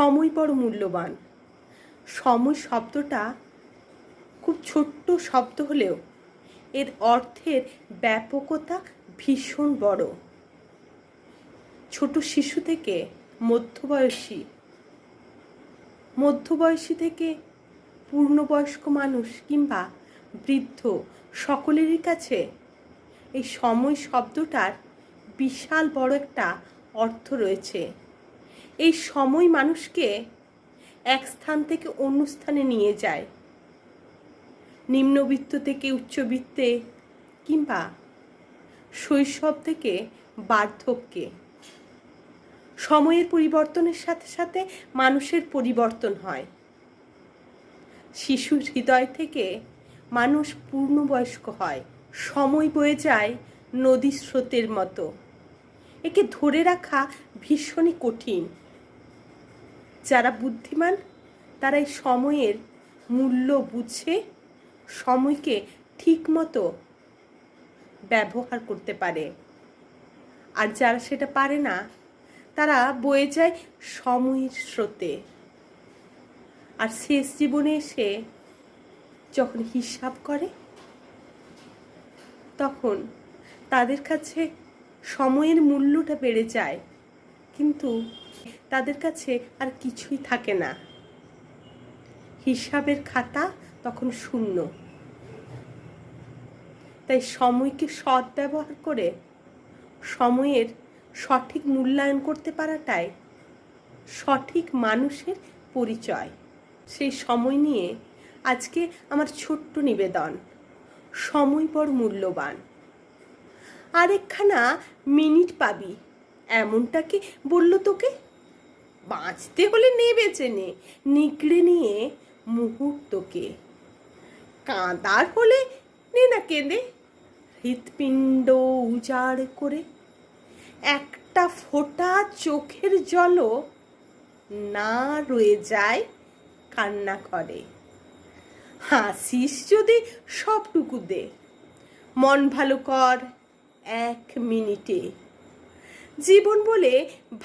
সময় বড় মূল্যবান। সময় শব্দটা খুব ছোট্ট শব্দ হলেও এর অর্থের ব্যাপকতা ভীষণ বড়। ছোট শিশু থেকে মধ্যবয়সী থেকে পূর্ণবয়স্ক মানুষ কিংবা বৃদ্ধ সকলেরই কাছে এই সময় শব্দটার বিশাল বড় একটা অর্থ রয়েছে। এই সময় মানুষকে এক স্থান থেকে অন্য স্থানে নিয়ে যায়, নিম্নবিত্ত থেকে উচ্চবিত্তে কিংবা শৈশব থেকে বার্ধক্যে। সময়ের পরিবর্তনের সাথে সাথে মানুষের পরিবর্তন হয়। শিশুর হৃদয় থেকে মানুষ পূর্ণবয়স্ক হয়। সময় বয়ে যায় নদী স্রোতের মতো, একে ধরে রাখা ভীষণই কঠিন। যারা বুদ্ধিমান তারা এই সময়ের মূল্য বুঝে সময়কে ঠিক মতো ব্যবহার করতে পারে, আর যারা সেটা পারে না তারা বয়ে যায় সময়ের স্রোতে। আর শেষ জীবনে এসে যখন হিসাব করে তখন তাদের কাছে সময়ের মূল্যটা বেড়ে যায়, কিন্তু তাদের কাছে আর কিছুই থাকে না। হিসাবের খাতা তখন শূন্য। তাই সময়কে সৎ ব্যবহার করে সময়ের সঠিক মূল্যায়ন করতে পারাটাই সঠিক মানুষের পরিচয়। সেই সময় নিয়ে আজকে আমার ছোট্ট নিবেদন। সময় বড় মূল্যবান। আরেকখানা মিনিট পাবি এমনটা কি বললো তোকে? বাঁচতে হলে নে বেঁচে নে, নিকড়ে নিয়ে মুহূর্তকে। কাঁদার হলে নে না কেঁদে, হৃৎপিণ্ড উজাড় করে। একটা ফোঁটা চোখের জলও না রয়ে যায় কান্না করে। হাসিস যদি সবটুকু দে, মন ভালো কর 1 মিনিটে। জীবন বলে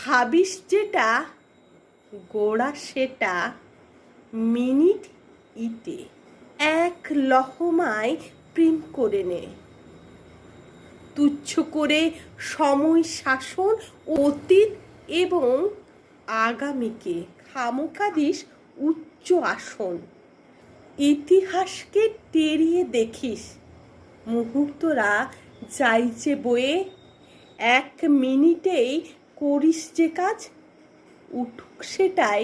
ভাবিস যেটা, গোড়া সেটা মিনিট ইটে। এক লহমায় প্রেম করে নে, তুচ্ছ করে সময় শাসন, অতীত এবং আগামীকে। খামোখা দিস উচ্চ আসন, ইতিহাসকে টেরিয়ে দেখিস মুহূর্তরা যাইছে বয়ে। 1 মিনিটেই করিস যে কাজ, উঠুক সেটাই